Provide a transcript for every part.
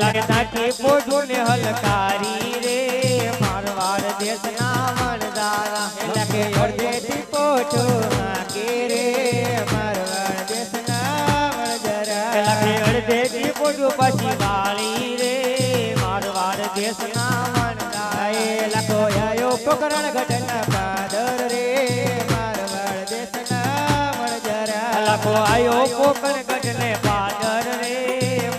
લાગે તાકી પોઢું ને હલકારી રે મારવાડ દેશના વણજારા લાગે અડધેથી પોઢું નાકે રે મારવાડ દેશના વણજારા લાગે અડધેથી પોઢું પછી વાળી રે મારવાડ દેશના વણજારા લાગો આયો પોકરણ ઘટના પાદર રે મારવાડ દેશના વણજારા લાગો આયો પોકરણ ઘટને પાદર રે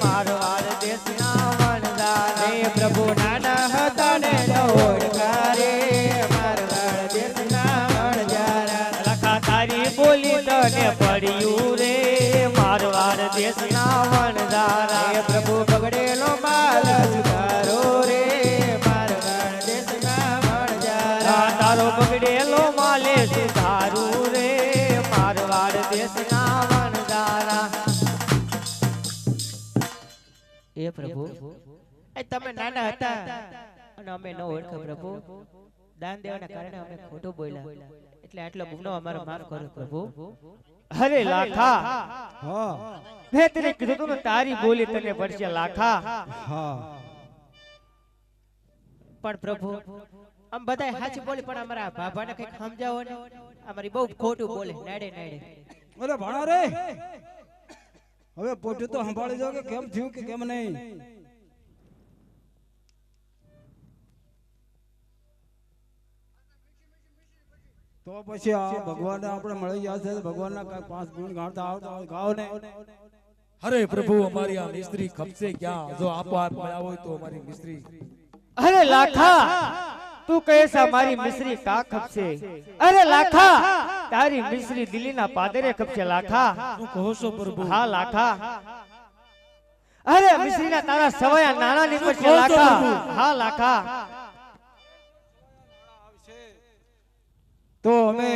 મારવાડ દેશના વણજારા રે પ્રભુ નાના હતા ને ઓળખારે મારવાડ દેશના વણજારા લખા તારી બોલી તને પડ્યું રે મારવાડ દેશના વણજારા રે પ્રભુ બગડેલો માલ સુધારો રે મારવાડ દેશના વણજારા તારો બગડેલો માલે સુધારું રે મારવાડ દેશના વણજારા એ પ્રભુ એ તમે નાના હતા અને અમે ન ઓળખ્યા પ્રભુ દાન દેવાના કારણે અમે ખોટું બોલ્યા એટલે આટલો ગુનો અમારો માફ કરો પ્રભુ અરે લાખા હા મેં તને કીધું તું તારી બોલી તને પડશે લાખા હા પણ પ્રભુ આમ બધાય સાચી બોલી પણ અમારા બાબાને કઈક સમજાવો ને અમારી બહુ ખોટું બોલે નાડે નાડે અરે ભણા રે હવે પોટું તો સંભાળી જાવ કે કેમ થયું કે કેમ નહીં તો પછી આ ભગવાન આપણે મળી ગયા છે ભગવાનના કાંઈક 5 ગુણ ગાતા આવતા હોય ગાઓ ને અરે પ્રભુ અમારી આ મિસ્ત્રી ખપશે ક્યાં જો આપો આપ મળ્યા હોય તો અમારી મિસ્ત્રી અરે લાખા તું કહે છે મારી મિશ્રી કા ખપશે અરે લાખા તારી મિશ્રી દિલ્હીના પાદરે ખપશે લાખા શું કહો છો પ્રભુ હા લાખા અરે મિશ્રીના તારા સવાયા નાણા નીકળશે લાખા હા લાખા તો અમે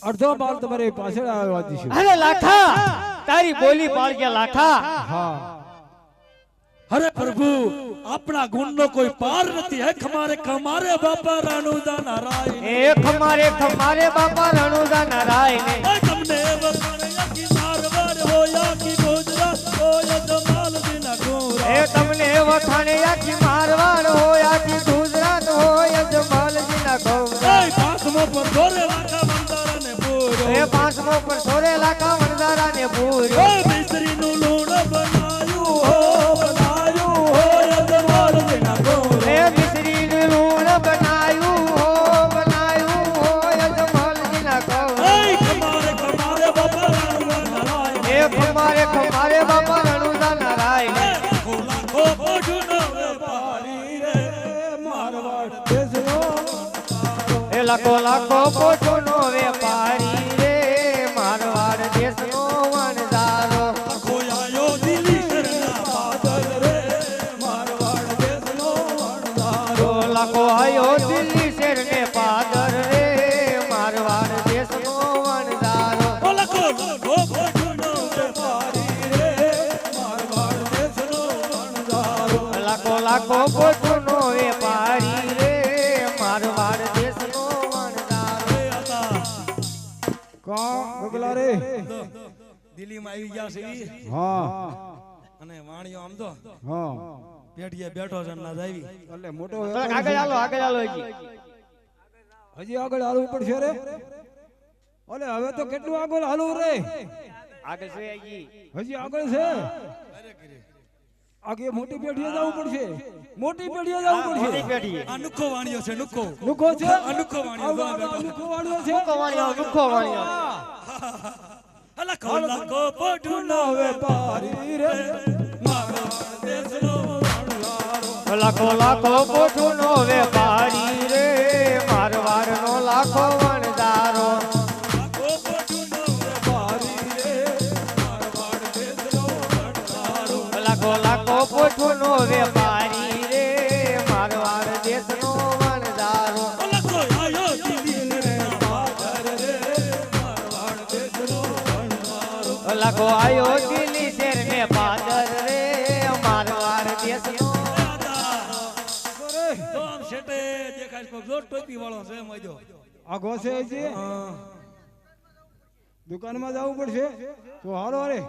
અડધો માલ તમારી પાછળ આવવા દઈશું અરે લાખા તારી બોલી પાળજે લાખા હા અરે પ્રભુ આપણા ગુણનો કોઈ પાર નથી હે ખમારે બાપા રાણુદા નારાયણ એ ખમારે બાપા રણુદા નારાયણ એ તમને વખાણે આખી મારવાડ હોય આખી ગુજરાત હોય જમાલ દિના ગોરા એ તમને વખાણે આખી મારવાડ હોય આખી ગુજરાત હોય જમાલ દિના ગોરા એ પાંચમો પર ધોરે લાખા વંદારા ને પૂરો એ પાંચમો પર સોરે લાખા વણદારા ને પૂરો એ મિસ્ત્રીનું લૂણ બનાયું હો હોય જમાલ દિના ગોરા એ મિશ્રીનું લૂણ બનાયું હોય જમાલ દિના ગોરા એ ખમારે બાપા રાણુદા નારાયણ એ ખમારે બાપા રણુદા નારાયણ લાખો પોઢુનો વેપારી રે મારવાડ દેશનો એ લાખો પોઢુનો વેપારી રે મારવાડ દેશનો વણજારો ખોયાયો દિલ્હી શરના પાદર રે મારવાડ દેશનો વણજારો લાખો આયો દિલ્હી શેર ને પાદર રે મારવાડ દેશનો વણજારો લાખો પોઢુનો વેપારી રે મારવાડ દેશનો વણજારો લાખો પોઢુનો વેપારી રે મારવાડ દેશનો વણજારો કા ગગલા રે દિલ્હીમાં આવી ગયા છે ઈ. હા અને વાણિયો આમ તો હા પેઢીએ બેઠો છે ના જાવી એટલે મોટો આગળ હાલો હજી હજી આગળ હાલવું પડશે રે અલે હવે તો કેટલું આગળ હાલવું રે આગળ છે હજી હજી આગળ છે આગે મોટી પેઢીએ જવું પડશે મોટી પેઢીએ જવું મોટી પડશે પેઢી આ નુખો વાણિયો છે નુખો લુખો છે નુખો વાણિયો જો આ બેઠો. લુખો વાળ્યો છે લુખો વાણિયો લાખો લાખો પોઢુનો વેપારી રે મારવાડ દેશનો વણજારો લાખો પોઢુનો વેપારી રે મારવાડનો લાખો વણજારો લાખો પોઢુનો વેપારી રે મારવાડ દેશનો વણજારો લાખો પોઢુનો વેપારી રે મારવાડ દેશનો વણજારો લાખો આયો દિલ્હી રે પાદર રે મારવાડ દેશનો વણજારો લાખો આયો દિલ્હી શેર ને પાદર રે મારવાડ દેશનો તો આમ શેટે દેખાય કોક જો ટોપી વાળો છે મજો આ ઘોસે છે દુકાનમાં જવું પડશે તો હાલો રે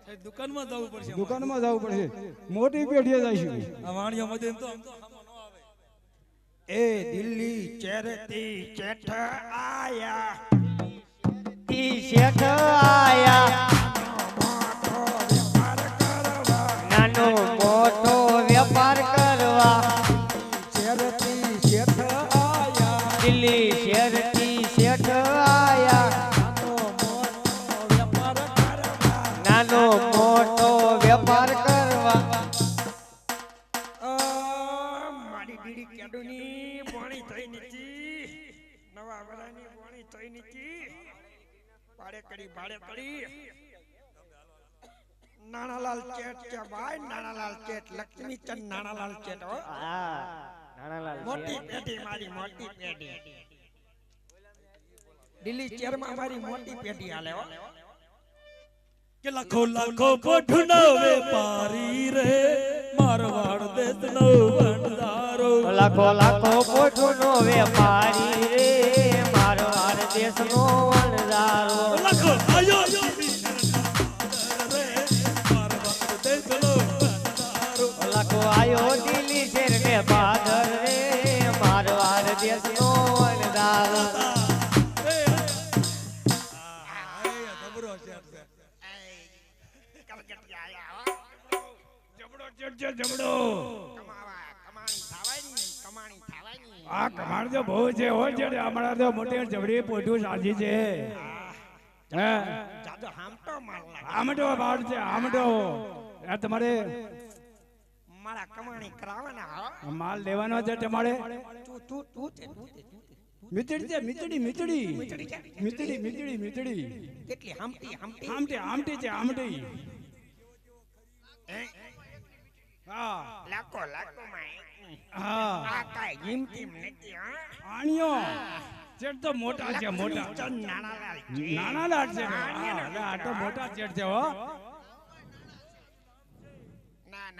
દુકાનમાં જવું પડશે દુકાનમાં જવું પડશે મોટી પેઢીએ જઈશું આ વાણિયા મધ્ય તો આમ તો હામો ન આવે એ દિલ્હી ચેરતી ચેઠ આયા ઈ શેઠ આયા નાનો મોટો વેપાર કરવા ચેરતી શેઠ આયા દિલ્હી શેરથી શેઠ આયા નાનો મોટો વેપાર કરવા મારી બીડી કેડુની પાણી થઈ નીચી નવા વરાની પાણી થઈ નીચી ભાડે કરી નાણાલાલ ચેટ છે ભાઈ નાણાલાલ ચેટ લક્ષ્મીચંદ નાણાલાલ ચેટ હો હા નાનાલાલ મોટી પેઢી મારી મોટી પેઢી દિલ્હી ચેરમાં મારી મોટી પેઢી હાલે હો કે લાખો લાખો પોઠનો વેપારી રે મારવાડ દેશનો ભંડારો લાખો લાખો પોઠનો વેપારી રે મારવાડ દેશનો વણઝારો લાખો આયો રે મારવાડ દેશનો ભંડારો લાખો આયો દિલ્હી શેર ને બાદર રે મારવાડ દેશનો વણઝારો જબડો કમાણી થાવાની આ કમાડ તો બહુ છે હો છે અમારા તો મોટી જબડી પોઠું સાજી છે હે જાજો હામટો માર લાગે આમટો બાળ છે આમટો આ તમારે મારા કમાણી કરાવવાના હો માલ લેવાનો છે તમારે તું છે મીતડી છે મીતડી કેટલી હમટી આમટી છે આમટી હે હા લાખો માં હા આ કાઈ ગીમતી નથી હા આણ્યો ચેટ તો મોટા છે મોટા ચંદ નાણાલાલ નાના લાટ છે આ તો મોટા ચેટ છે હો ના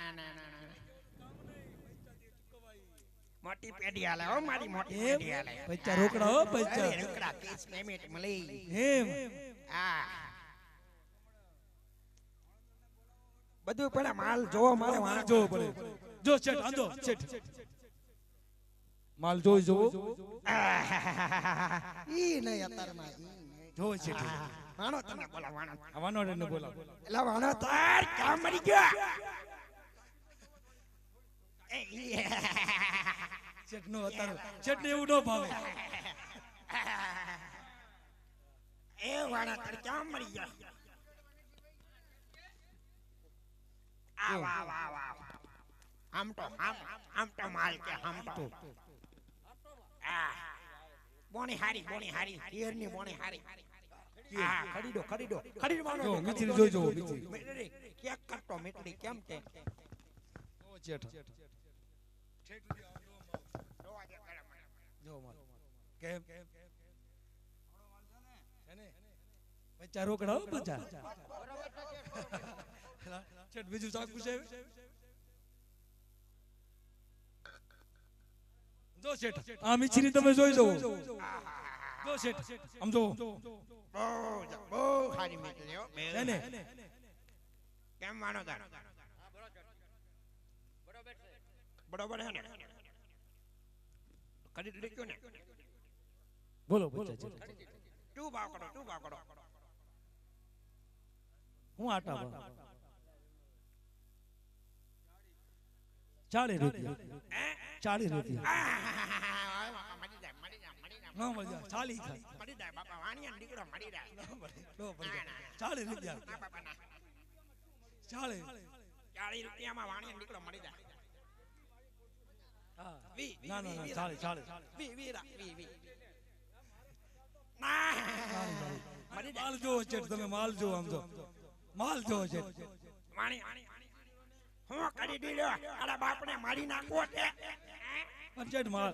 મોટી પેઢી હાલે હો મારી મોટી પેઢી હાલે પૈસા રોકડા હો પૈસા અરે રોકડા કેસ પેમેન્ટ મળી એમ હા બધું પેલા માલ જોવો મારે વાણ જોવો પડે જો શેઠ આંધો શેઠ માલ જોવો ઈ નહીં અત્યારમાં જોવો શેઠ વાણો તને બોલા વાણો આવવાનો ને બોલા એલા વાણો તાર ક્યાં મરી ગયા એ શેઠ નો અતાર શેઠ ને એવું ન ભાવે એ વાણા તાર ક્યાં મરી ગયા આ વાહ આમટો માલ કે આમટો આ બોણી હારી ઈયરની બોણી હારી હા ખરીદો માનો જો મિચરી જોઈ જો મિચરી મેટડી કેક કરતો મેટડી કેમ છે ઓ શેઠ જો માલ કેમ એને પૈસા રોકડા હો પૈસા શેઠ બીજું ચાકુ છે જો શેઠ આ મિચરી તમે જોઈ જો શેઠ આમ જો બહુ સારી મેટડી હો એને કેમ માનો તાર બરોબર છે ને ખરીદ લીધું ને બોલો પૈસા છે તું ભાવ કરો હું આટા ભાવ 40 રૂપિયા 40 રૂપિયા ના મજા 40 થાય મળી જાય બાપા વાણિયા દીકરો મળી જાય નો પડે 40 રૂપિયા બાપા ના 40 40 રૂપિયામાં વાણિયા દીકરો મળી જાય હા વી ના 40 વી માલ જોવો છે તમે માલ જોવો આમ જો માલ જોવો છે વાણી હું કરી દીધો આડા બાપને મારી નાખવો છે પણ ચેટ માલ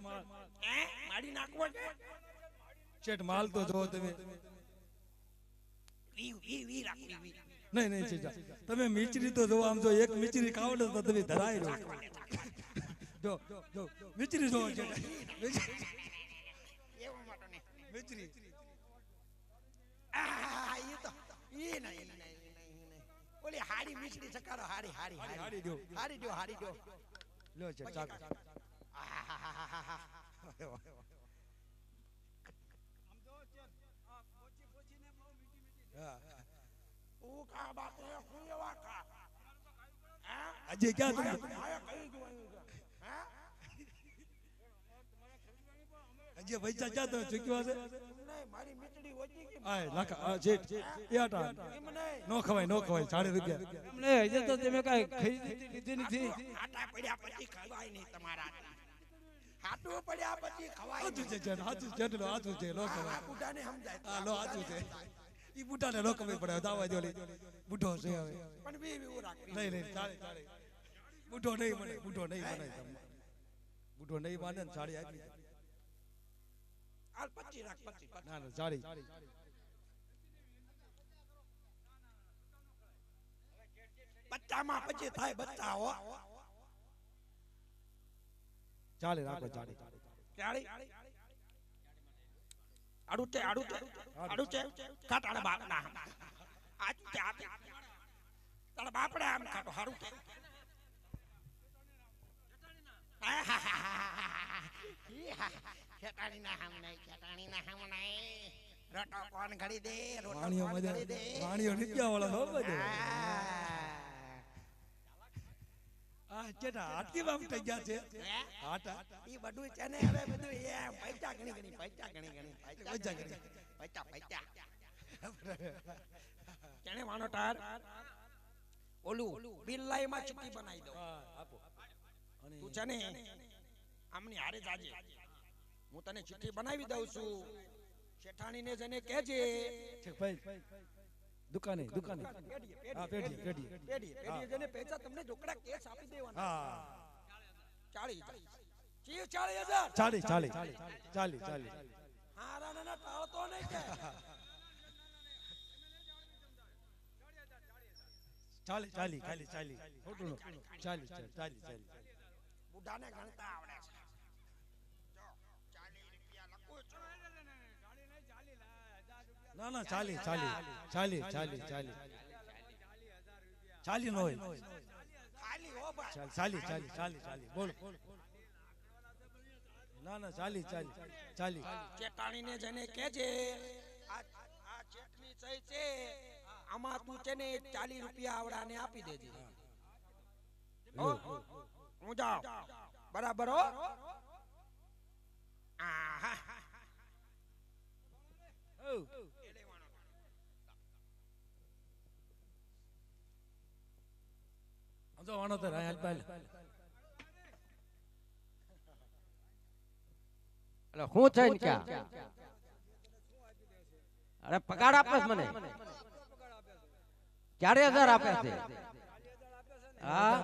મારી નાખવો છે ચેટ માલ તો જોવો તમે વી રાખવી વી નહીં ચેટા તમે મિચરી તો જોવો આમ જો એક મિચરી કાવડે તો તમે ધરાઈ રહો જો મિચરી જોવો છે એવું માટો ને મિચરી આ ઈ તો ઈ નહીં ઓલી હાડી મીઠડી ચકારો હાડી હાડી હાડી દ્યો. હાડી દ્યો હાડી દ્યો લ્યો છે ચાકો. આહાહાહાહા. હા. ઓ કા બાપે હું એવા કા હા અજય ક્યાં તમે? આયા કઈ ગયું હા અજય પૈસા ક્યાં તમે ચૂક્યો હશે? નહીં મારી મીઠડી ઓછી કે આય લાખા આ જેઠ એ આટા એમ નહીં નો ખવાય 40 રૂપિયા. એમને હજી તો તમે કાંઈ ખરીદી લીધી નથી. આટા પડ્યા પછી ખવાય નહીં તમારા હાટું પડ્યા પછી ખવાય હાચું નહીં. છે જેઠ, હાચું છે જેઠ, હાચું છે નો આ ખવાય. બુઢાને સમજાય હા લો હાચું છે. ઈ બુટાને નો ખબર પડે દાવા જોલી બુઢો છે હવે. પણ વી રાખવી નહીં ચાલે ચાલે. બુઢો નહીં બને બુઢો નહીં બને તમને. બુઢો નહીં માને ને સાડી આપી. હાલ 25 રાખ 25 ના ના સાડી. બચ્ચામાં પછી થાય બચ્ચા હો ચાલે રાખો ચાલે. ચાળી આડું છે કાટાળા બાપના આજ તે આપે તારા બાપડે આમ ખાટો હારું છે ખેટાણીના હમ નહીં રોટો કોણ ઘડી દે રોટો વાણીઓ કોણ મજા ઘડી દે વાણીઓ નીકળ્યા વાળા હો બધે. આ ચેટા આટકી બામ થઈ ગયા છે. આટા ઈ બધું છે ને હવે બધું એમ પૈસા ગણી પૈસા કેને વાનો ટાર ઓલું બિલ લાઈમાં ચીટી બનાવી દો આપો. અને તું છે ને આમની હારે જાજે હું તને ચીઠી બનાવી દઉં છું શેઠાણીને જને કહેજે ઠીક ભાઈ દુકાને હા પેઢી જને પૈસા તમને રોકડા કેસ આપી દેવાના હા 40,000 ચાલી. હારા ના ટાળતો નહીં કે ચાલી ખોટું નો. ચાલી. બુઢાને ગણતા આવડે છે જો 40 રૂપિયા લખું છું ના ચાલી નો હોય. ખાલી હો ભાઈ ચાલી બોલો. ના ચાલી. ચેતાણીને જને કહેજે આ ચેટની સહી છે આમાં તું છે ને 40 રૂપિયા આવડાને આપી દેજે હો હું જાઉં બરાબર હો આહા જો વાણો તો રાયલ પાલ. એટલે હું છે ને ક્યાં અરે પગાર આપે છે મને 40,000 આપે છે. હા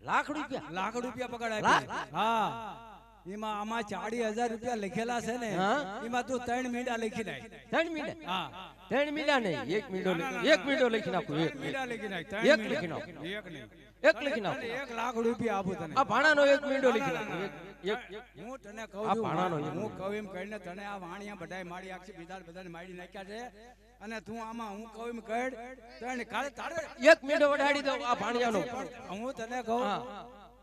લાખ રૂપિયા પગાર લાખ? આપી. હા એમાં આમાં 40,000 રૂપિયા લખેલા છે ને હા? એમાં તું 3 મીંડા લખી નાખ. 3 મિનિટ હા 3 મિનિટ નહીં 1 મિનિટ લખી નાખું. એક મીંડા લખી નાખ. એક લખી નાખ. એક નહીં એક લખી નાખું. 1 લાખ રૂપિયા આપું તને. આ ભાણાનો 1 મિનિટ લખી નાખું. હું તને કહું આ છું ભાણાનો હું કહું એમ કહીને તને આ વાણિયા બધાય મારી આખી બીજા બધાને મારી નાખ્યા છે અને તું આમાં હું કહું એમ કર તને કાલે તારે 1 મિનિટ વડાડી દઉં આ ભાણિયાનો. હું તને કહું હા.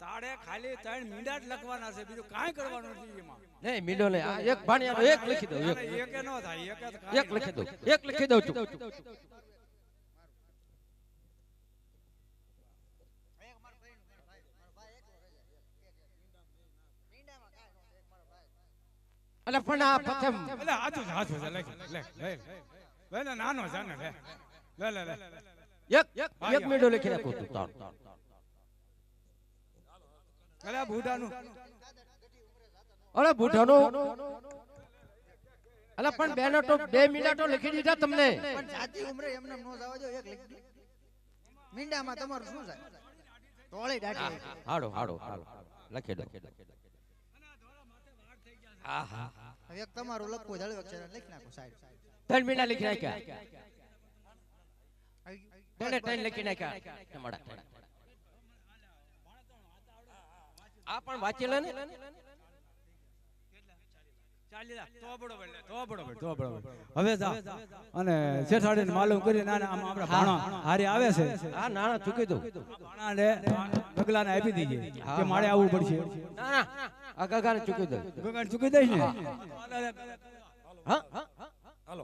તારે ખાલી 3 મીંડા જ લખવાના છે બીજું કાંઈ કરવાનું નથી એમાં. નહીં મિનિટ નહીં આ એક ભાણિયાનો 1 લખી દઉં. એકે નો થાય એક જ એક લખી દઉં. એક લખી દઉં છું. એટલે પણ આ પ્રથમ એટલે હાચું છે લે લે નાનો છે ને લે એક મિનિટ લખી નાખું તું તાર. અરે બુઢાનું અરે બુઢાનો અલા પણ બેનો તો 2 મિનિટો લખી દીધા તમને. પણ જાતિ ઉમરે એમને નો જાવા જો એક લખી દે. મીંડામાં તમારું શું થાય તોળે દાઢી હાડો લખી દો. હા હવે એક તમારું લખવું જળવે અક્ષર લખી નાખો સાઈડ 3 મિનિટ લખી નાખ્યા. આવી ગયું? તેને 3 લખી નાખ્યા. તમારા આ પણ વાંચી લે ને. ચાલી જા, તો બરોબર લે, તો બરોબર, તો બરોબર. હવે જા અને શેઠાડીને માલુમ કરી નાના આમ આપણા ભાણા હારે આવે છે. હા નાણા ચૂકી દઉં. ભાણાને ગગલાને આપી દીજે કે મારે આવવું પડશે. ના ના આ ગગાને ચૂકી દઉં. ગગન ચૂકી દઈશ ને. હા હાલો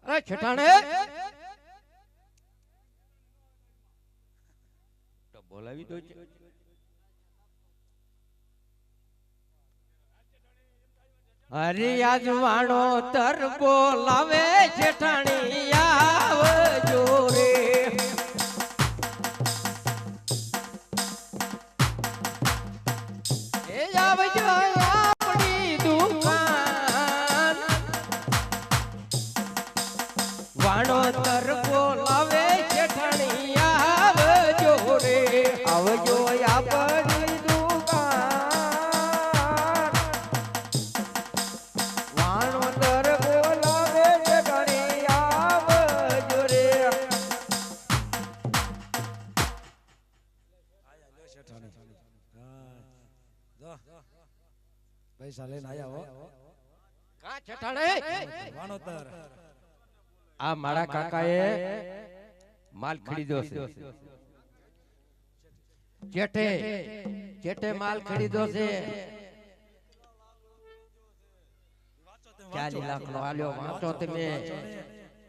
અરે છેટાણે તો બોલાવી દો છે. હરિયાજવાણો તર બોલાવે છેટાણી આવજો રે. એ આવજો આપણી દુકાન વાણો તર બોલાવે છેટાણી આવજો રે. આવજો આપણી દુકાન વાણો તર બોલાવે છેટાણી આવજો રે. પૈસા લઈને આયા હો. કા છેટાણે વાણોતર આ મારા કાકાએ માલ ખરીદ્યો છે. જેઠે જેઠે માલ ખરીદ્યો છે. 40 લાખ નો આલ્યો. વાંચો તમે.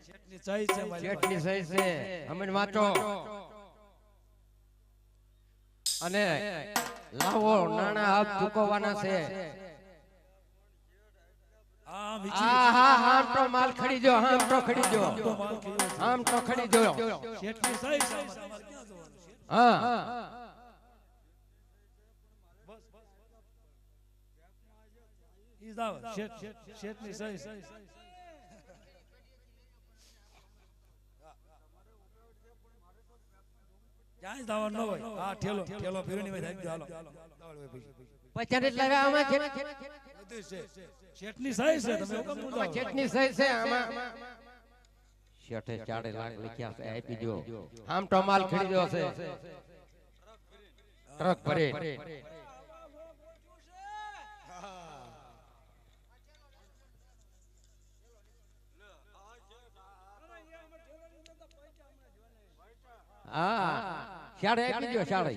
શેઠની સહી છે મારી જેઠની સહી છે. અમે વાંચો અને લાવો નાણા હાથ ચૂકવવાના છે. આ હા હા આમ તો માલ ખરીદ્યો. આમ તો ખરીદ્યો. આમ તો ખરીદ્યો. શેઠની સહી છે અમારે ક્યાં જવાનું છે? હા ઈ જાવ શેઠની સહી છે. ક્યાંય જવાનું ન હોય. આ ઠેલો ઠેલો ફેરણી માં રાખજો. હાલો પચાસ લાવ્યા આમાં છે. બધું છે. શેઠની સહી છે. તમે હુકમ નું જાઓ. જેટની સહી છે આમાં. શેઠે 4 લાખ લખ્યા છે. આપી દો. આમ તો માલ ખરીદ્યો છે. ટ્રક ભરે. હા શાળે આપી દો. શાળે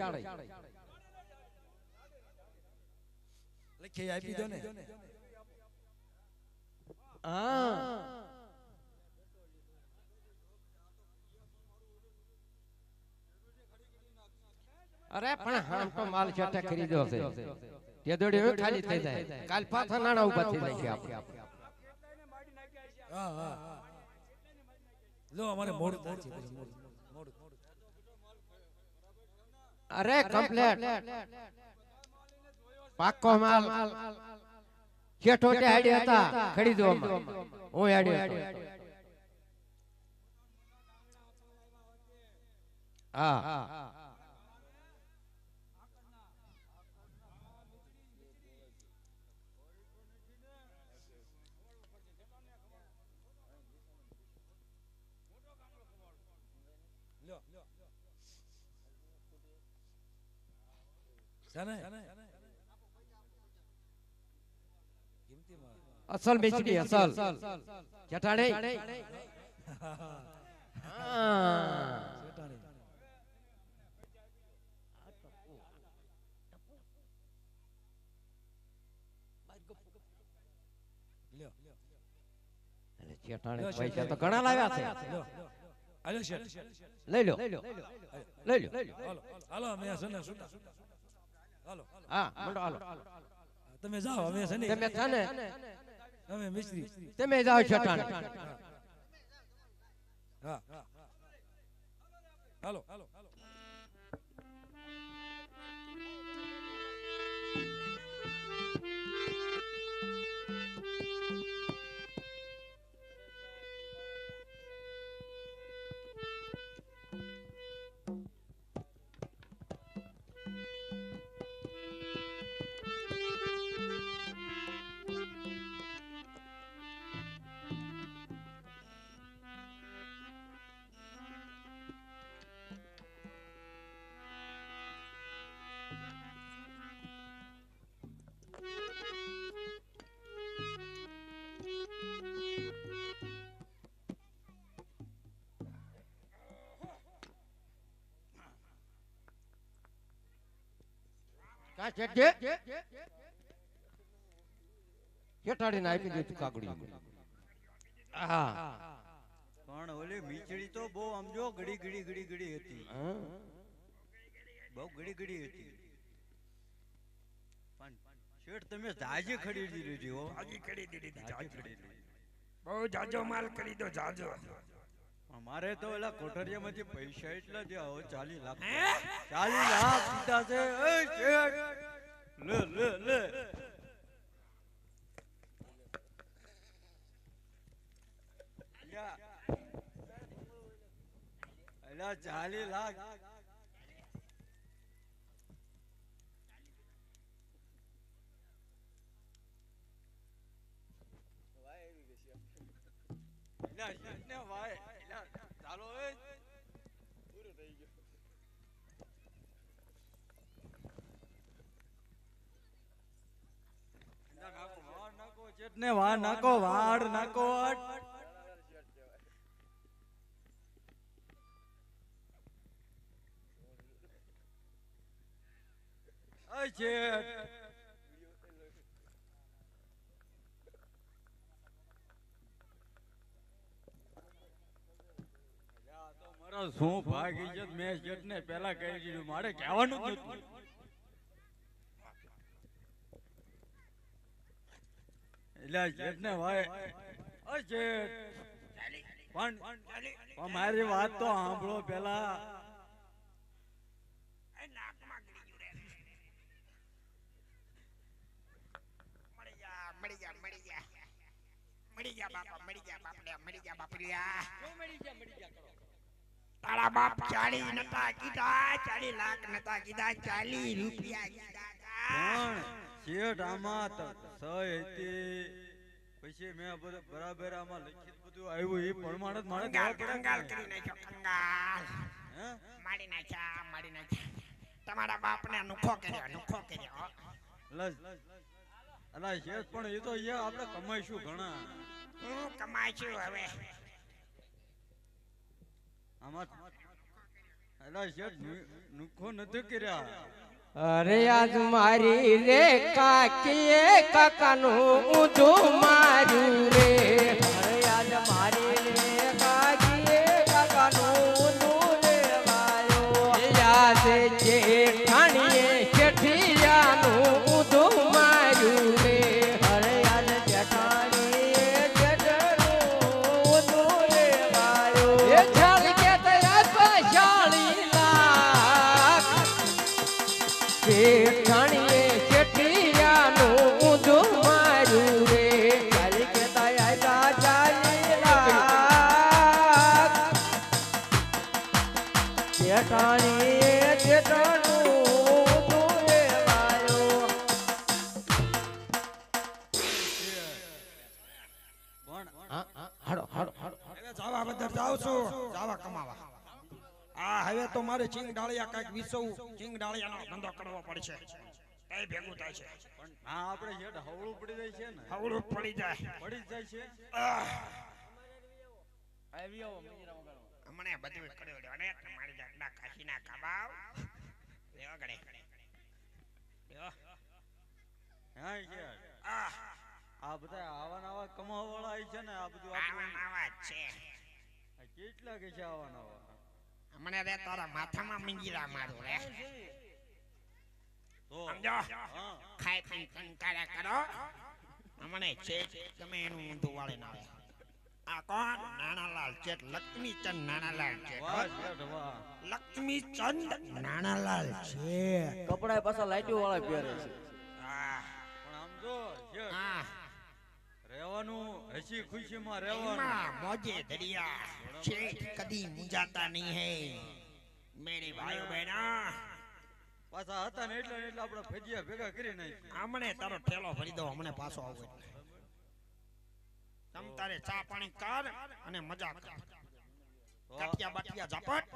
લખી આપી દો ને. હા અરે પણ આમ તો માલ શેઠે ખરીદ્યો છે. તે દોડી ખાલી થઈ જાય. કાલ પાછા નાણા ઉભા થઈ જાય છે આપણે. હા હા જો અમારે મોડું થાય છે. પછી મોડું અરે કમ્પ્લેટ પાક્કો માલ શેઠો તે આડી હતા ખરીદવામાં. હું આડી હતો. હા અસલ બેચડી અસલ ચટાડે. ચટાડે પૈસા તો ઘણા લાવ્યા છે. આલો શેઠ લઈ લો લઈ લો. હાલો અમે છે ને છૂટા. હાલો હા મંડો હાલો. તમે જાઓ. અમે છે ને તમે છે ને અમે મિસ્ત્રી. તમે જાઓ ચટાડે. હા હાલો કા ચેટજે ચેટાડીને આપી દે તું કાગડી હા પણ ઓલી મીચડી તો બહુ સમજો ઘડી ઘડી ઘડી ઘડી હતી બહુ ઘડી ઘડી હતી પણ શેઠ તમે જાજી ખરીદી લીધી હો હાજી કરી દીધી જાજી જાજી. ખરીદી બહુ જાજો માલ કરી દો જાજો. પણ મારે તો ઓલા કોઠારિયામાંથી પૈસા એટલા દે હવે 40 લાખ હે? 40 લાખ દીધા છે એ શેઠ લે લે લે અલ્યા 40 લાખ અલ્યા શેઠ ને ભાઈ અલ્યા ચાલો એ પૂરું થઈ ગયું વાડ નાખો શેઠ ને વાડ નાખો વાડ નાખો શેઠ મારો શું ભાગ ઇજ્જત મેં શેઠ ને પેલા કહી દીધું મારે કહેવાનું જ નતું એટલે શેઠ ને ભાઈ શેઠ પણ મારી વાત તો સાંભળો પેલા એ નાકમાં ગળી ગયું રે. મળી જા મળી જા મળી જા મળી જા બાપા મળી જા બાપડે મળી જા બાપડિયા. તારા બાપ 40 નતા કીધા 40 લાખ નતા કીધા 40 રૂપિયા કીધા હતા. પણ શેઠ આમાં સહી હતી પછી મેં બધું બરાબર આમાં લખિત બધું આવ્યું એ પ્રમાણે જ મારે દેવા પડે કંગાલ ને. કરી નાખ્યો કંગાલ હે? મારી નાખ્યા મારી નાખ્યા. તમારા બાપને નુખો કર્યો. અલા શેઠ પણ એ તો આપણે કમાઈશું ઘણા હું કમાય છું હવે. આમાં અલા શેઠ નુખો નથી કર્યા અરે આજ મારી રે કાકીએ કાકાનું ઊંધું માર્યું રે અરે આજ મારી રે કાકીએ કાકાનું ઊંધું રે માર્યો યાદ છે ઠાણીએ શેઠિયાનું ઊંધું માર્યું રે અરે આજ જેઠાણીએ જેઠનું ઊંધું રે માર્યો એ છાલ કે તયા પાશાળી લાખ શેઠાણીએ શેઠિયાનું ઊંધું માર્યું રે ચાલી કે તયા ચાલી લાખ શેઠાણીએ શેઠાનું ઊંધું રે માર્યો હાડો હાડો હાડો હવે જાવા બદર જાઉં છું જાવા કમાવા. હવે તો મારે ચીંગ ડાળિયા કાંઈક વિસવું ચીંગ ડાળિયાનો ધંધો કરવો પડશે. કઈ ભેગું થાય છે પણ હા આપણે શેઠ હવળું પડી જાય છે ને હવળું પડી જાય. પડી જ જાય છે હમણે બધું કર્યું લ્યો ને તમારી જાતના કાશીના કબાવ લ્યો ગડે લ્યો. હા શેઠ આહ, આ બધા આવા નવા કમાવા વાળા છે ને આ બધું આવા આપણું નવા જ છે. આ કેટલા કે છે આવા નવા હમણે રે તારા માથામાં મિંજીરા મારું રે તો સમજો. હા ખાઈ પી કંકારા કરો હમણે છે તમે એનું ઊંધું વાળીને આવે. આ કોણ નાનાલાલ ચેટ લક્ષ્મીચંદ નાનાલાલ ચેટ વાહ શેઠ વાહ લક્ષ્મીચંદ નાનાલાલ છે. કપડા પાછા લાઈટો વાળા પહેરે છે આહ, પણ આમ જો શેઠ આહ, રહેવાનું હસી ખુશીમાં રહેવાનું એમાં મોજે દરિયા છે કદી મુંજાતા નહીં હે મેરી ભાઈઓ બહેનો. પાછા હતા ને એટલે આપણે ફેજિયા ભેગા કરી નાખી હમણે તારો ઠેલો ભરી દો હમણે પાછો આવો એટલે. તમ તારે ચા પાણી કર અને મજા કર. કાઠિયા બાઠિયા ઝાપટ.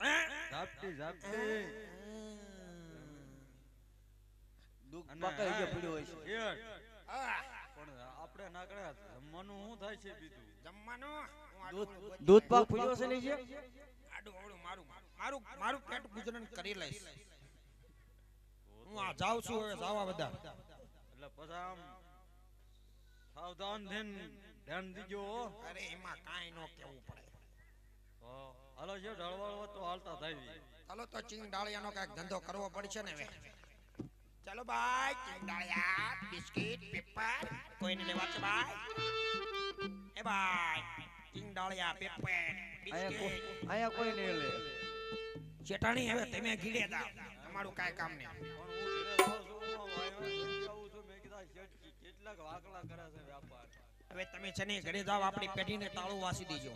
હે? ઝાપટી ઝાપટી દુઃખ અને પકાઈ ગયો પીડ્યો હોય છે શેઠ આહ, પણ આપણે ના કરે જમવાનું શું થાય છે બીજું જમવાનું હું દૂધ આડું દૂધ પાક પીડ્યો છે નહીં છે આડું અવળું મારું મારું મારું પેટ ગુજરાન કરી લઈશ. હા જાઉં છું હવે જાવા બધા એટલે પછી આમ સાવધાન થઈને ધ્યાન દીજો હો. અરે એમાં કાંઈ નો કેવું પડે તો હાલો છે ઢળવાળો તો હાલતા થાય. ચાલો તો ચીંગ ડાળિયાનો કાંઈક ધંધો કરવો પડશે ને હવે ચાલો ભાઈ ચીંગ ડાળિયા બિસ્કિટ પેપર કોઈને લેવા છે ભાઈ એ ભાઈ ચીંગ ડાળિયા પેપર બિસ્કિટ અહીંયા કોઈ નહીં લે. ચેટાણી હવે તમે ગીડે જાઓ તમારું કાંઈ કામ નહીં કેટલાક વાકલા કરે છે વ્યાપાર. હવે તમે છે ને ઘરે જાઓ આપણી પેઢીને તાળું વાસી દેજો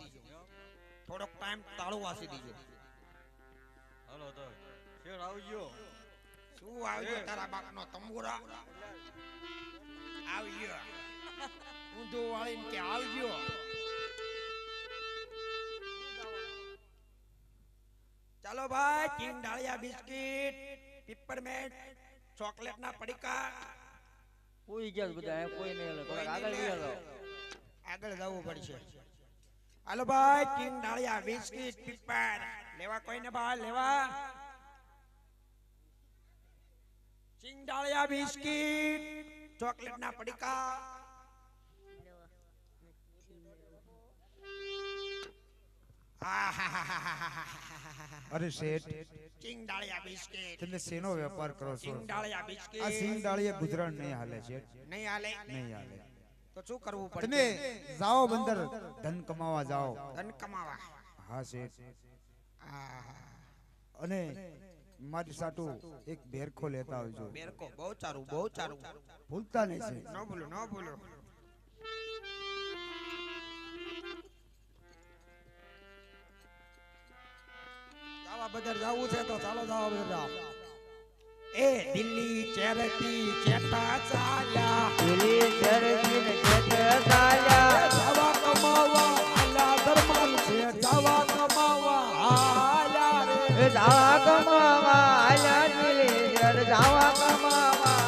થોડોક ટાઈમ તાળું વાસી દેજો હાલો તો શેર આવજો. શું આવ્યો તારા બાપનો તંબુરા આવ્યો ઊંધું વાળીને કે આવજો ચાલો ભાઈ ચીન ડાળિયા બિસ્કિટ પીપરમેન્ટ ચોકલેટ ના પડીકા પૂઈ ગયા છે બધા. અહીંયા કોઈ નહીં લે. થોડાક આગળ ગયા જાઓ. આગળ જવું પડશે હાલો ભાઈ ચીન ડાળિયા બિસ્કિટ પીપર લેવા કોઈને ભાઈ લેવા ચીન ડાળિયા બિસ્કિટ ચોકલેટ ના પડીકા અરે શેઠ, ચીન ડાળિયા બિસ્કિટ તમે શેનો વેપાર કરો છો? ચીન ડાળિયા આ બિસ્કિટ સિંગ ડાળીએ ગુજરાત નહીં હાલે શેઠ, નહીં હાલે નહીં હાલે. તો શું કરવું તમે પડે જાઓ બંદર ધન કમાવા જાઓ. ધન કમાવા હા શેઠ. આહા. અને મારી સાટુ એક બેરખો લેતા આવજો. બેરકો બહુ સારું બહુ સારું ભૂલતા નહીં શેઠ. ન ભૂલો ન ભૂલો જાવા બદર જાવું છે તો ચાલો જાવા બદર જાવ એ દિલ્હી ચેરતી ચેટા ચાલ્યા દિલ્હી ચરતી ને ચેટ ચાલ્યા જાવા કમાવા આલા દરમાન છે જાવા કમાવા આલા રે એ જાવા કમાવા આલ્યા દિલ્હી ચર જાવા કમાવા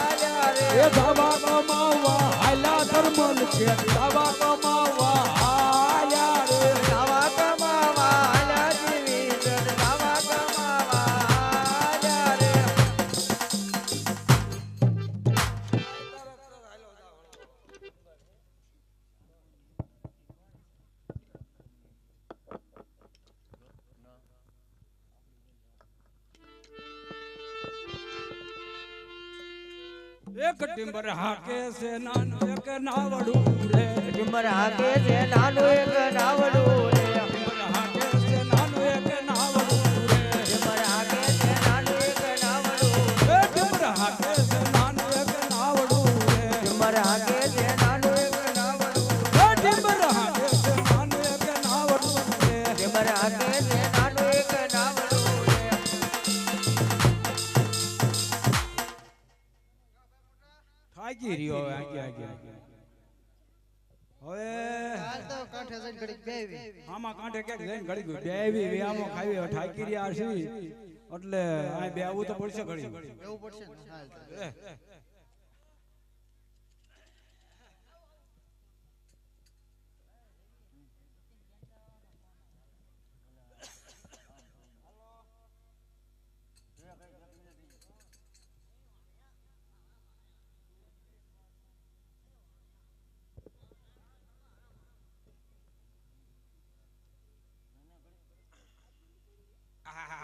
આલ્યા રે એ જાવા કમાવા આલા દરમાન છે જાવા કમાવા આલા રે જાવા કમાવા આલ્યા દિલ્હી ચર જાવા કમાવા આલ્યા રે એક ટિમ્બર હાકે છે નાનું એક નાવડું રે. ડિમર હાકે છે નાનું એક નાવડું રે ટિમ્બર હાકે છે નાનું એક નાવડું રે. ડિમર હાકે છે નાનું એક નાવડું એ ટિમ્બર હાકે છે નાનું એક નાવડું રે. ડિમર હાકે છે નાનું એક નાવડું એ ટિમ્બર હાકે છે નાનું એક નાવડું રે. ડિમર હાકે છે નાનું એક નાવડું રે થાકી રહ્યો હવે આગે હવે હાલ તો કાંઠે જઈને ઘડીક બેહવી. આમાં કાંઠે ક્યાંક જઈને ઘડી ગયું બેવી વેયામાં ખાવી હવે થાકી રહ્યા છે એટલે આ બેવું તો પડશે ઘડી બેહવું પડશે ને હાલ તો.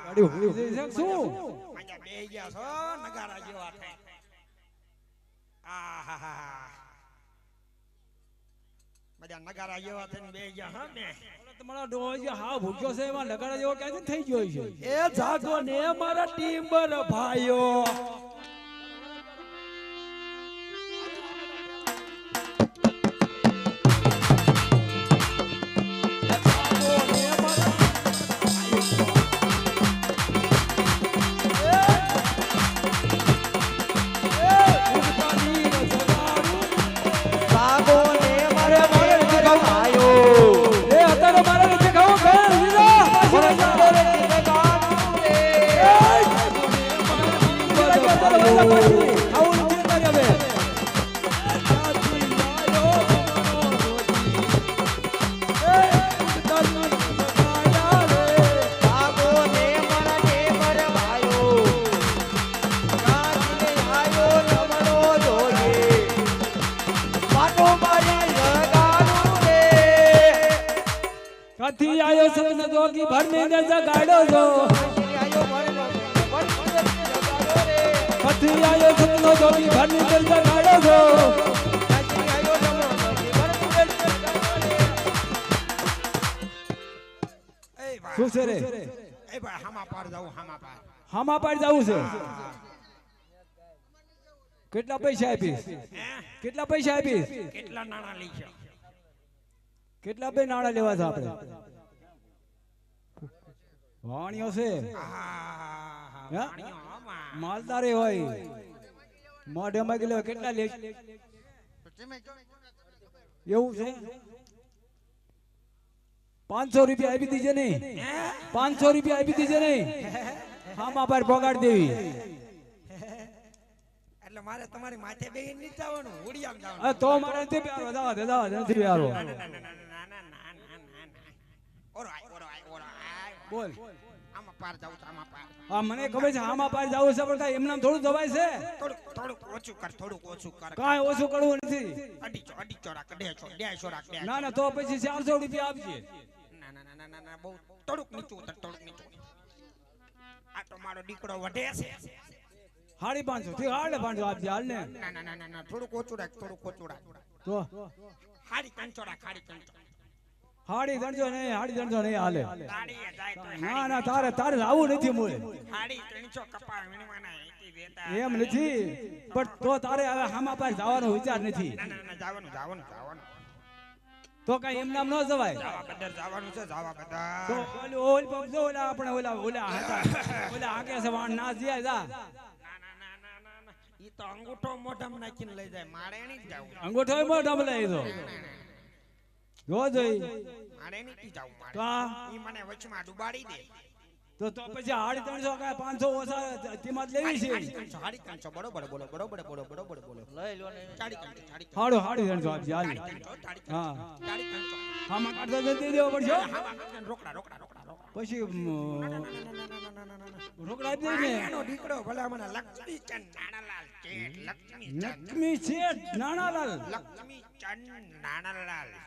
ગાડી ઉભી થઈ છે શું મજા બે ગયા છો નગારા જેવા થાય આહાહા મજા નગારા જેવા થઈને બે ગયા હા ને તમારા ડોહા હા ભૂખ્યો છે એમાં નગારા જેવો ક્યાંથી થઈ ગયો છે એ જાગો ને મારા ટીમ્બર ભાઈઓ. બાબો ને મારે મારે જગાવાયો એ અત્યારે મારે નથી ખાવું, ખાઈ લીધા. મારે મારે જગાવાનું રે આવું નથી કરી હવે. બાબો ને મારા ને મરવાયો હાથી આયો સતન જોગી ભરને ને જગાડો જો હાથી આયો સતન જોગી ભરને ને જગાડો જો શું છે રે એ ભાઈ હામા પાર જાવું હામા પાડ જાવું છે કેટલા પૈસા આપીશ કેટલા પૈસા આપીશ કેટલા નાણા લઈ છે કેટલા બે નાણા લેવા છે આપણે વાણીઓ છે હે? માલદારે હોય મોઢે માં ગયેલો કેટલા લે એવું છે 500 રૂપિયા આપી દીજે નહીં 500 રૂપિયા આપી દીજે નહીં હામા પર પગાડ દેવી એટલે મારે તમારી માથે બેહીને નથી જવાનું ઉડિયામાં જવાનું આ તો મારે નથી પ્યારો દાવા દે નથી પ્યારો બોલ આમાં પાર જાવું છે આમાં પાર આ મને ખબર છે હામા પાર જાવું છે પણ કાંઈ એમને આમ થોડું દવાય છે થોડુંક ઓછું કર થોડુંક ઓછું કર કાંઈ ઓછું કરવું નથી અડી ચોરા કડે છો 150 રાખ 150 ના ના તો પછી 400 રૂપિયા આપજે ના બહુ થોડુંક નીચું ઉતર થોડુંક નીચું આ તો મારો દીકરો વઢે છે 550 થી 550 આપજે હાલ ને ના થોડુંક ઓછું રાખ તો હાડી કંચો રાખ હાડી કંચો હાડી દણજો નહીં હાલે દાડીએ જાય તો ના ના તારે આવું નથી મોય હાડી 300 કપા વીણવાના એથી દેતા એમ નથી પણ તો તારે હવે હામા પાર જવાનો વિચાર નથી ના જવાનું તો કઈ એમ નામ ન જવાય જાવા બદર જવાનું છે જાવા બદર તો ઓલ પગ જો ઓલા આપણે ઓલા હાકે છે વાણ ના જીયા જા ના ઈ તો અંગૂઠો મોઢામાં નાખીને લઈ જાય મારે નહીં જાવું અંગૂઠો મોઢામાં લઈ દો જો જોઈ મારે નહીં જાવું મારે તો ઈ મને વચમાં ડુબાડી દે તો પછી 350 કે 500 ઓછા કિંમત લેવી છે હાડી કંચો બરોબર બોલો લઈ લો ને હાડી દણજો આપજે હાલ હા હામાં કાઢતા જતી દેવો પડશે રોકડા પછી રોકડા આપી દે ને એનો દીકરો ભલા મને લક્ષ્મીચંદ નાણાલાલ શેઠ લક્ષ્મીચંદ નાણાલાલ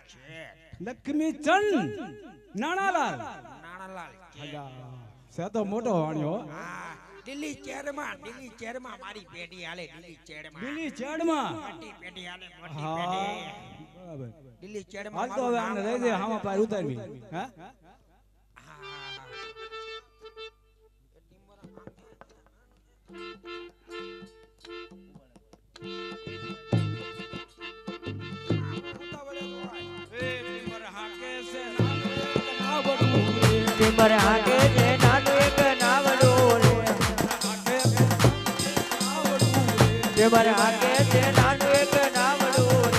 શેઠ લક્ષ્મીચંદ નાણાલાલ શેઠ સે તો મોટો વાણ્યો હા દિલ્હી ચેરમાં મારી પેઢી હાલે દિલ્હી ચેડમાં મોટી પેઢી હાલે મોટી હા પેઢી બરાબર દિલ્હી હાલ ચેરમાં તો હવે આને લઈ દે હામાં પાર ઉતારવી હા ટીમર હાકે છે નાનું એક નાવડું ટીમર હાકે છે નાનું એક નાવડું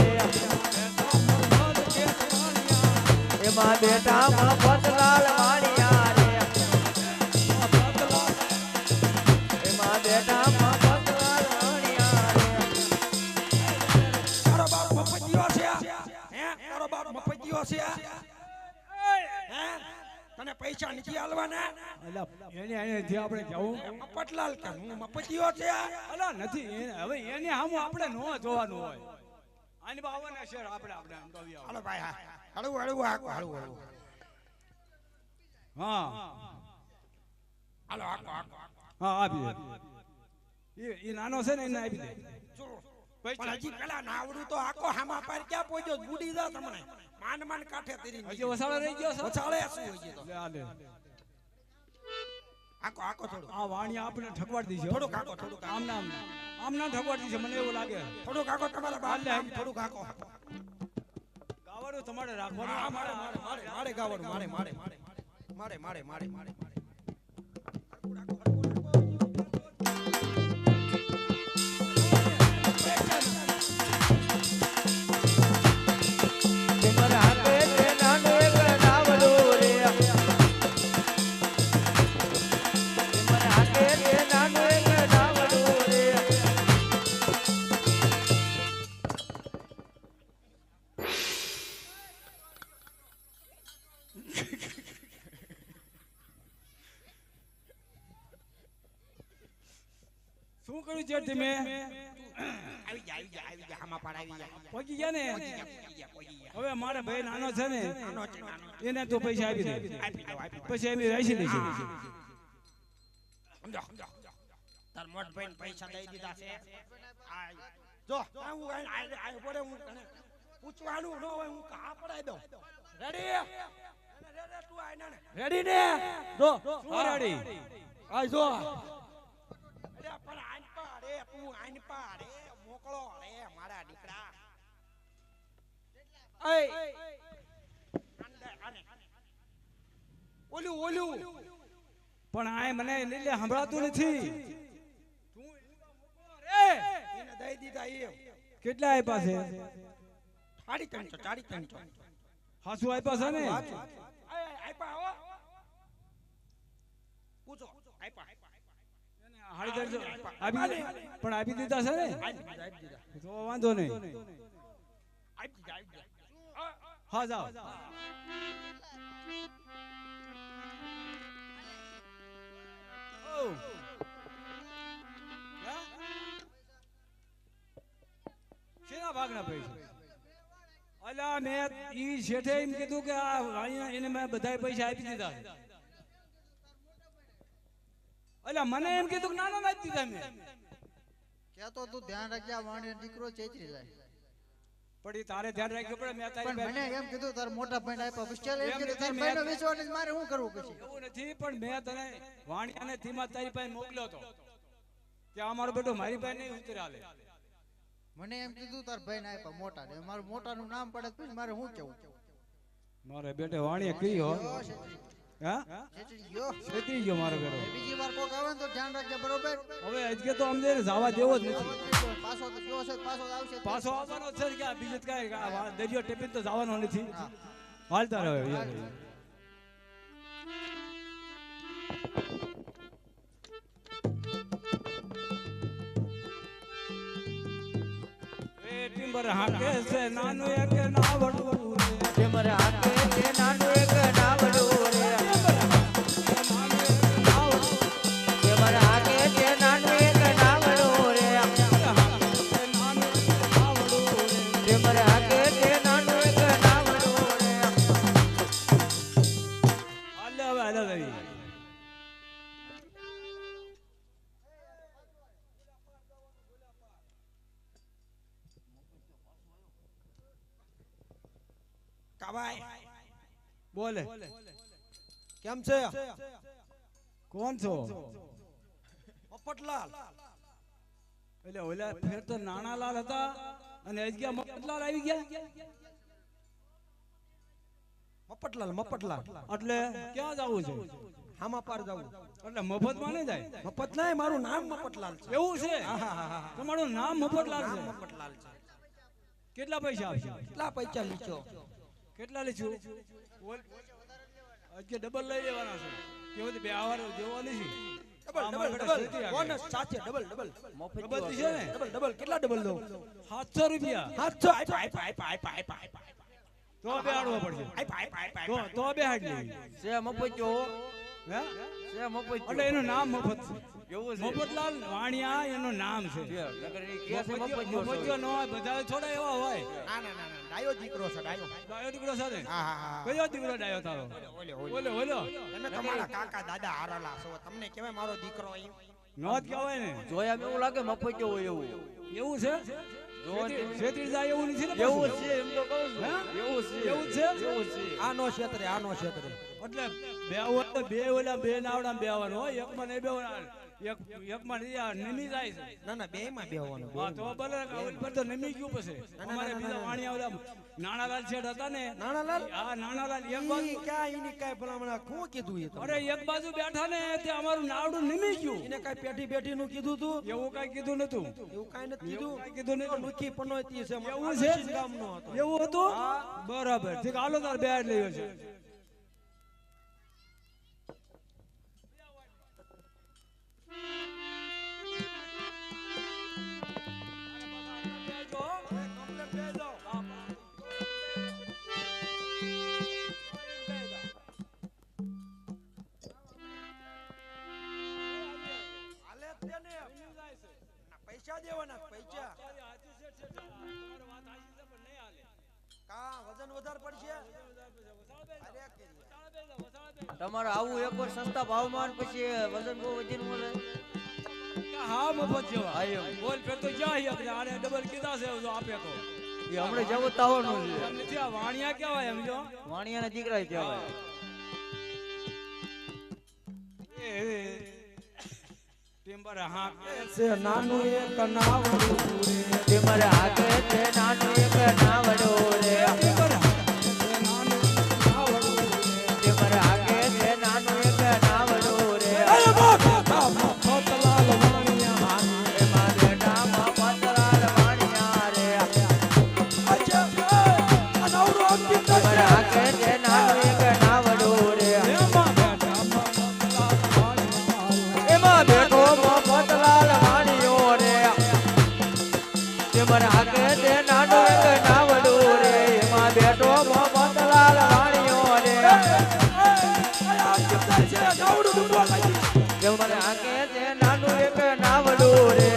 એમાં બેટા માં પતલાલ વાણિયા રે એમાં બેટા માં પતલાલ વાણિયા તારો બાપ મફતિયો છે હે તારો બાપ મફતિયો છે હે તને પૈસા નથી આલવાના એને થી આપણે જાવું મફતલાલ કે હું મફતિયો છે અલા નથી હવે એને હામું આપણે નો જોવાનું હોય આની બાવાના શેર આપણે આમ તો આવી હાલો ભાઈ હળવું હાકો હા હાલો હાકો હા આપી એ નાનો છે ને એને આપી દે પણ હજી પેલા નાવડું તો આખો હામા પાર ક્યાં પહોંચ્યો બુડી જા તમને માન કાઠે તેરી હજી વસાળો રહી ગયો છે વસાળે શું હોય તો લે આ લે આકો થોડું આ વાણિયા આપણે ઠકવાડી દીધો થોડું આકો આમ નામ ઠકવાડી દીધો મને એવું લાગે થોડું આકો તમારા બાપ થોડું આકો ગાવાનું તમારે રાખવાનું મારે ગાવાનું મારે ટીમર હાકે છે નાનું એક નાવડું રે ટીમર હાકે છે નાનું એક નાવડું રે શું કર્યું છે તમે આવી જા આમાં પાડ આવી જા પહોંચી ગયા ને પહોંચી ગયા હવે મારે ભાઈ નાનો છે ને નાનો છે નાનો એને તો પૈસા આપી દે આપી દો પછી અમે રાશી દઈશું સમજો તાર મોટ ભાઈને પૈસા દઈ દીધા છે આ જો હું આ પડે હું તને પૂછવાનું ન હોય હું કા પડાઈ દઉં રેડી તું આય ને રેડી ને જો શું રેડી આ જો અરે પણ આન પાડે તું આન પાડે મોકળો રે મારા દીકરા ઓલું પણ આ મને લીલે સંભળાતું નથી એને દઈ દીધા એ કેટલા આપ્યા છે ચાડી ત્રણસો હાસુ આપ્યા છે ને આપ્યા હો પૂછો આપ્યા હાડી ત્રણસો આપી પણ આપી દીધા છે ને તો વાંધો નહીં હા જાઓ શેના ભાગના પૈસા અલા મેં ઈ શેઠે એમ કીધું કે આ અહીંયા એને મેં બધાય પૈસા આપી દીધા અલા મને એમ કીધું કે નાના આપી દીધા મેં ક્યાં તો તું ધ્યાન રાખજે આ વાણીનો દીકરો ચેતરી જાય પણ ઈ તારે ધ્યાન રાખવું પડે મેં તારી પણ મને એમ કીધું તાર મોટા ભાઈને આપ્યા પછી ચાલ એમ કીધું તાર ભાઈનો વિશ્વાસ નથી મારે શું કરવું પછી એવું નથી પણ મેં તને વાણિયાને ધીમા તારી પાસે મોકલ્યો હતો કે અમારો બેટો મારી પાસે નહીં ઉતરે હાલે મને એમ કીધું તાર ભાઈને આપ્યા મોટા ને મારું મોટાનું નામ પડે તો પછી મારે શું કેવું મારે બેટે વાણિયા કઈ હો હા ચેતરી ગયો ખેતી ગયો મારો બેટો બીજી વાર કોક આવે ને તો ધ્યાન રાખજે બરોબર હવે અજકે તો અમને જવા દેવો જ નથી પાછો તો ગયો છે પાછો આવશે પાછો આવવાનો છે કે આ બીજું કાંઈ દરિયો ટેપીને તો જવાનો નથી હાલતા રહે ટિમ્બર હાકે છે નાનું એક નાવડું ટિમ્બર હાકે છે નાનું એક નાવડું રે ટિમ્બર હાકે છે નાનું એક નાવડું રે ટિમ્બર હાકે છે નાનું એક નાવડું રે હાલે હવે હાલે રહી કાવાય બોલે કેમ છે કોણ છો મફતલાલ એટલે ઓલા ફેર તો નાણાલાલ હતા અને અજગ્યા મફતલાલ આવી ગયા મફતલાલ એટલે ક્યાં જવું છે હામા પાર જવું એટલે મફત માં નહીં જાય મફત નહીં મારું નામ મફતલાલ છે એવું છે હા. તમારું નામ મફતલાલ છે મફતલાલ છે કેટલા પૈસા આપશે કેટલા પૈસા લીચો કેટલા લીધું અજકે ડબલ લઈ લેવાના છે કેવું બે આવાર દેવાની છે ડબલ બોનસ સાથે ડબલ ડબલ છે ને ડબલ કેટલા ડબલ દો 700 રૂપિયા 700 આપ્યા તો બે હાડવો પડશે તો બે હાડ લેવી છે મફજો હે છે મફજો એટલે એનું નામ મફત છે એવું છે મફતલાલ વાણિયા એનું નામ છે નગર ઈ કે છે મફજો મફતજો ન હોય બધા થોડા એવા હોય ના ડાયો દીકરો છે ડાયો ડાયો દીકરો છે ને હા કયો દીકરો ડાયો તારો ઓલો તમે તમારા કાકા દાદા હારાલા છો તમને કેવાય મારો દીકરો એમ નો જ કહેવાય ને જોયા એવું લાગે મફજો હોય એવું એવું છે શેત્રી જાય એવું નથી ને એવું છે એમ તો કહું છું એવું છે આનો ક્ષેત્રે એટલે બે ઓલા બે નાવડા બેવાનું હોય એકમાં નહીં બેવાનું એકમાં નમી જાય છે ના બે માં બેવાનું હા તો ભલે ઓલ પર તો નમી ગયું પછી અમારે બીજા વાણિયા ઓલા નાણાલાલ શેઠ હતા ને નાણાલાલ હા નાણાલાલ એક બાજુ ક્યાં ઈની કાઈ ભલામણા કોણ કીધું એ અરે એક બાજુ બેઠા ને તે અમારું નાવડું નમી ગયું એને કાઈ પેટી નું કીધું તું એવું કઈ કીધું નતું એવું કાઈ નથી કીધું નતું લુખી પનોતી છે એવું છે ગામનો હતો એવું હતું બરાબર ઠીક હાલો તાર બે હાડ લઈ છે હાલે તેને જાય છે દેવાના પૈસા કા વજન વધારે પડશે અરે કેરી તમારે આવું એક વાર સસ્તા ભાવમાં ને પછી વજન બહુ વધી મળે હા મફત જેવા બોલ ફેર તો જાય આપણે આને ડબલ કીધા છે જો આપે તો એ હમણે જવું તાવનું છે એમને ત્યાં વાણિયા કહેવાય એમ જો વાણિયાના દીકરા કહેવાય ટેમ્બર હા છે નાનું એક નાવડું રે ટેમ્બર હાકે છે નાનું એક નાવડું રે ટેમ્બર નાનું નાવડું રે ટેમ્બર હાકે છે નાનું એક નાવડું રે અરે બાપા ફતલાલ વાણિયા એમાં બેટામાં પતરાળ વાણિયા રે અચ્છા આ નાવડું આમ કીધા ટેમ્બર હાકે છે નાનું એક નાવડું રે એમાં બેઠો પતલાલ વાણિયો રે ટેમ્બર હાકે છે નાનું એક નાવડું રે એમાં બેઠો પતલાલ વાણિયો રે ટેમ્બર હાકે છે નાનું એક નાવડું રે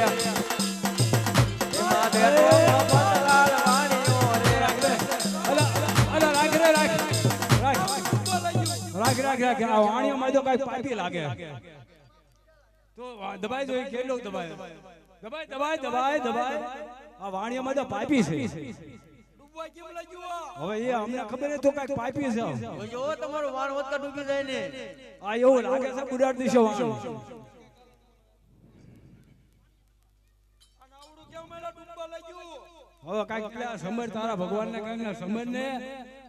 એમાં બેઠો પતલાલ વાણિયો રે રાખ આ વાણિયા માં તો કઈ પાપી લાગે તો દબાઈ જો કેટલો દબાઈ આ વાણિયા માં તો પાપી છે ડૂબવા કેમ લાગ્યું હવે એ અમને ખબર નથી તો કઈ પાપી છે જો તમારું વાણ વધતા ડૂબી જાય ને આ એવું લાગે છે બુડાડ દીશો વાણ આ નાવડું કેમ મેલા ડૂબવા લાગ્યું હવે કાંઈક પેલા સમજ તારા ભગવાન ને કાંઈક ના સમજ ને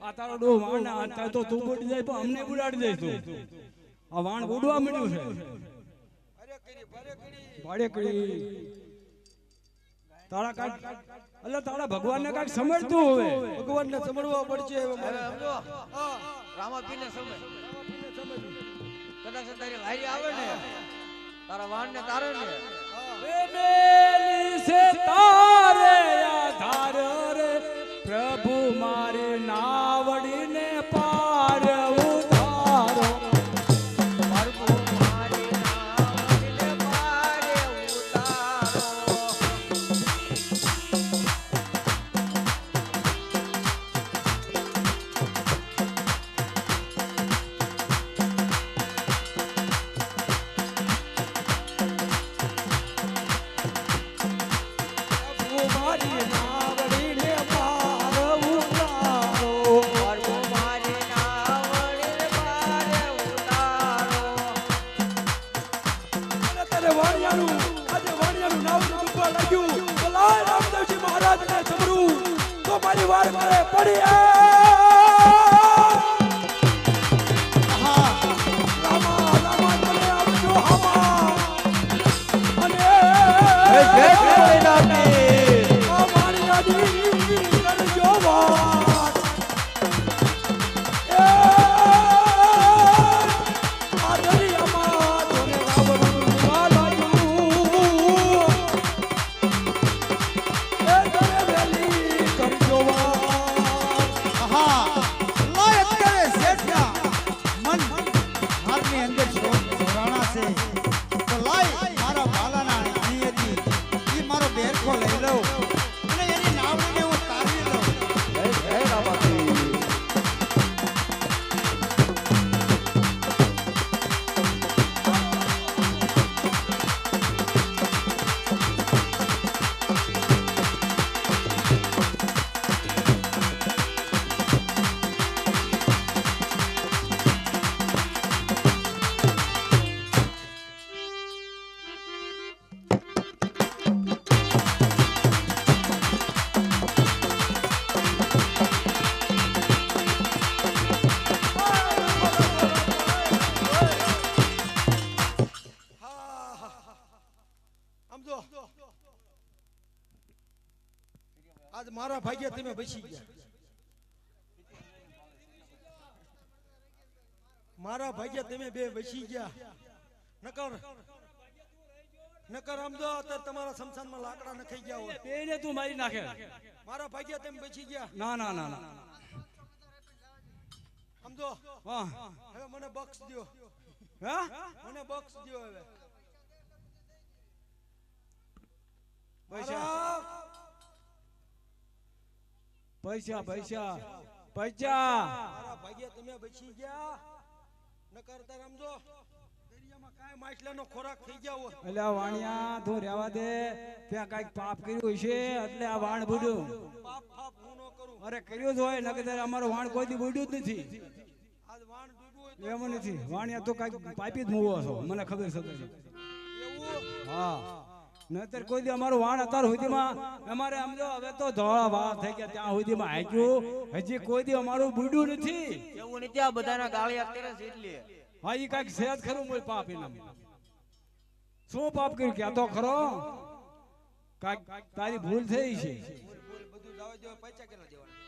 આ તારો ડો વાણ આ તો તું બુડી જાય પણ અમને બુડાડી દઈશ તું આ વાણ ઉડવા મળ્યું છે અરે કરી ભરે કરી ભાડે કરી તારા કાંઈક એટલે તારા ભગવાન ને કાંઈક સમજતું હવે ભગવાન ને સમજવા પડશે હવે હવે મારે. સમજો હા રામાપીને સમય કદાચ તારી લારી આવે ને તારા વાણ ને તારે ને મેલી સે તારે આધાર રે પ્રભુ મારી નાવડીને પાર ઉતારો પ્રભુ મારી નાવડીને પાર ઉતારો પ્રભુ મારી નાવડીને પાર ઉતારો પ્રભુ મારી નાવડીને પાર ઉતારો અને તારે વાણિયાનું આજે વાણિયાનું નાવડું ડૂબવા લાગ્યું ભલાય રામદેવજી મહારાજને સમરું તો મારી વાર મારે પડી રામા રામા તમે આવજો હામા અને જય ભોલેનાથની આ વાણિયાની કરજો વાત આ દરિયામાં તને રાવણ ડૂબવા લાગ્યું એ તને વેલી કરજો વાત હા લાય અત્યારે શેઠિયા મન હાથની અંદર છોરાણા છે તો લાય મારા ભાલાના અહીંયાથી ઈ મારો બેરખો લઈ લઉં અને એની નાવડીને હું તારવી લઉં જય રામાપી સમજો આજ મારા ભાગ્ય તમે બચી ગયા મારા ભાગ્ય તમે બે બચી ગયા નકર સમજો અત્યારે તમારા શમશાનમાં લાકડા નખાઈ ગયા હોય બેને તું મારી નાખે મારા ભાગ્ય તમે બચી ગયા ના ના ના ના સમજો હા હવે મને બક્ષ દ્યો હા મને બક્ષ દ્યો હવે પૈસા પૈસા પૈસા મારા ભાગ્ય તમે બચી ગયા નકર તાર સમજો દરિયામાં કાંઈ માછલાનો ખોરાક થઈ ગયા હોય. એટલે આ વાણિયા તું રહેવા દે ત્યાં કઈક પાપ કર્યું હશે એટલે આ વાણ બુડ્યું. પાપ ફાપ હું ન કરું. અરે કર્યું જ હોય નકર અમારું વાણ કોઈ દી બુડ્યું જ નથી. આજ વાણ ડૂબવું હોય એમ નથી વાણિયા તો કઈક પાપી જ મૂવો છો મને ખબર છે. તો એવું હા નહીતર કોઈ દી અમારું વાણ અત્યાર સુધીમાં અમારે સમજો હવે તો ધોળા વાર થઈ ગયા ત્યાં સુધીમાં હાક્યું હજી કોઈ દી અમારું બુડ્યું નથી. એવું નથી આ બધાના ગાળિયા કરે છે એટલે હા ઈ કઈક સેજ ખરું મોય પાપ એના શું પાપ કર્યું ક્યાં તો ખરો કઈક તારી ભૂલ થઈ છે. બોલ બધું જવા દો. પૈસા કેટલા દેવાના?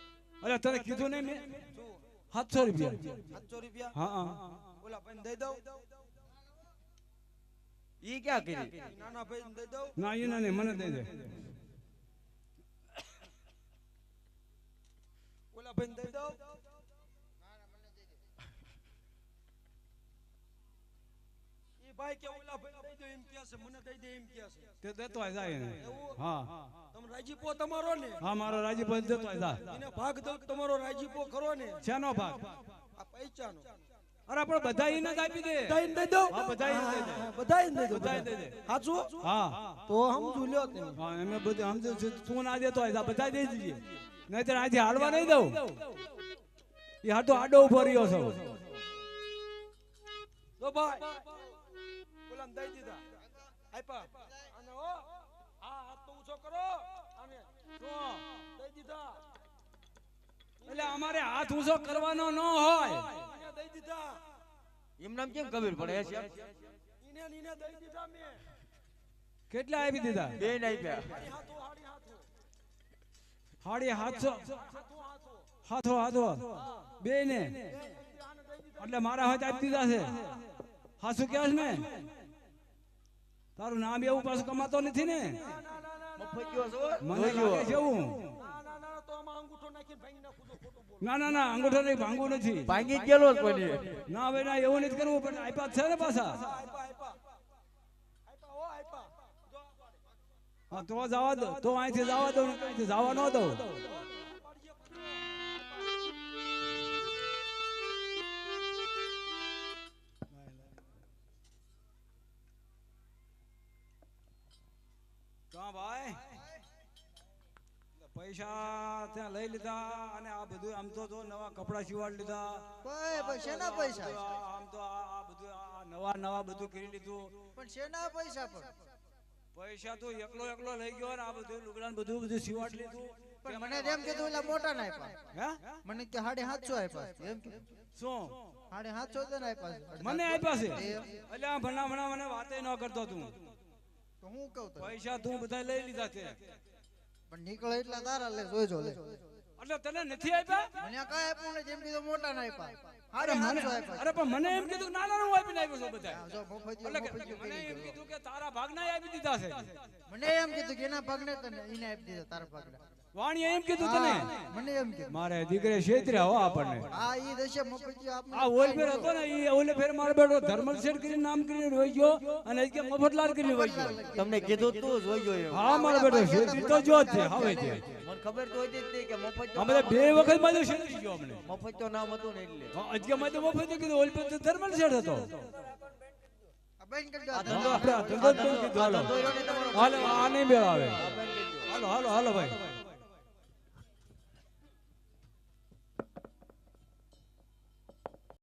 અરે તને કીધું નહીં મેં શું 700 રૂપિયા. 700 રૂપિયા? હા હા ઓલા ભાઈને દઈ દઉં? ઈ ક્યાં કરી નાના ભાઈને દઈ દઉં? ના એના નહીં મને દઈ દે. ઓલા ભાઈને દઈ દઉં? ઈ ભાઈ કે ઓલા ભાઈને દઈ દો એમ કહે છે, મને દઈ દે એમ કહે છે. તે દેતો હોય જાય એને. એવું? હા તમે રાજીપો તમારો ને? હા મારો રાજીપો દેતો હોય જાય. એને ભાગ દઉં તો તમારો રાજીપો ખરો ને? શેનો ભાગ? આ પૈસાનો. અરે પણ બધા એને જ આપી દે. બધાઈને દઈ દઉં? હા બધા એને દઈ દે. બધાઈને દઈ દઉં? બધાય દઈ દે. સાચું? હા તો સમજુ લ્યો તમે. હા એમે બધું સમજો છે. તું ના દેતો હોય બધા દઈ દીજે નહીતર આજે હાલવા નહીં દઉં. એ હાટો આડો ઉભો રહ્યો છો. તો ભાઈ ઓલાને દઈ દીધા. આપ્યા. અને ઓ આ હાથ તો ઊંચો કરો. અને જો દઈ દીધા. એટલે અમારે હાથ ઊંચો કરવાનો ન હોય. એને દઈ દીધા. એમ નામ કેમ ખબર પડે છે એને દઈ દીધા મેં. કેટલા આપી દીધા? બે નહીં આપ્યા હાડી હાથો, હાડી હાથો. હાડી 700 હાથો હાથો હાથો. હાથો બે ને એટલે મારા હાથ આપી દીધા છે. હાસુ ક્યાં છે ને તારું નામ એવું પાછું કમાતો નથી ને મફત ગયો છો મને લાગે છે એવું. ના ના ના તો આમાં અંગૂઠો નાખીને ભાંગી નાખું તો ખોટું બોલ. ના ના ના અંગૂઠો નહીં ભાંગવું નથી. ભાંગી ગયેલો જ કોને ના ભાઈ ના એવું નથી કરવું પણ આપ્યા છે ને પાછા. આપ્યા આપ્યા. આપ્યા ઓ આપ્યા. જો હા તો જવા દો તો અહીંથી જવા દો ને અહીંથી જવા ન દો. ક્યાં ભાઈ પૈસા ત્યાં લઈ લીધા અને આ બધું આમ તો જો નવા કપડા સીવાડ લીધા. ભાઈ શેના પૈસા? આમ તો આ બધું આ નવા નવા બધું કરી લીધું. પણ શેના પૈસા? પણ પૈસા તો એકલો લઈ ગયો ને આ બધું લુગડા બધું સીવાડ લીધું. પણ મને એમ કીધું ઓલા મોટા ના આપ્યા. હે મને કે 750 આપ્યા. એમ કે શું 750 ને આપ્યા. મને આપ્યા છે એટલે આ ભણા મને વાતે ન કરતો તું. તો હું કહું તો પૈસા તું બધા લઈ લીધા છે પણ નીકળે એટલા તારા લે જોઈજો લે. એટલે તને નથી આપ્યા? મને કાંઈ આપ્યું ને જેમ કીધું મોટા ના આપ્યા. અરે મને 750 આપ્યા. અરે પણ મને એમ કીધું નાના હું આપીને આવ્યો છું બધા. જો મફત એટલે કે મને એમ કીધું કે તારા ભાગના આપી દીધા છે. મને એમ કીધું કે એના ભાગને તને એને આપી દીધા તારા ભાગના. વાણીએ એમ કીધું તને? મને એમ કીધું. મારે દીકરે છેતર્યા હો આપણને. આ ઈ દશે મફત આપને. આ ઓલ ફેર હતો ને ઈ ઓલે ફેર મારો બેટો ધર્મલ શેઠ કરીને નામ કરીને રોઈ ગયો અને કે મફતલાલ કરીને રોઈ ગયો. તમને કીધું તું જોઈ ગયો હા મારો બેટો શેઠ તો જો જ છે હવે છે. મને ખબર તો હતી જ નહીં કે મફત તો અમે તો બે વખત માં શેઠી ગયો અમને. મફત તો નામ હતું ને એટલે અજકે માં તો મફત કીધું ઓલ ફેર તો ધર્મલ શેઠ હતો. આ બેન કરી આ દો. ધંધો આપણે ધંધો જ બંધ કીધું હાલો. ધંધો ઈ રોટી તમારો હાલો આ નહીં મેળ આવે. આ બેન કીધું. હાલો હાલો હાલો ભાઈ.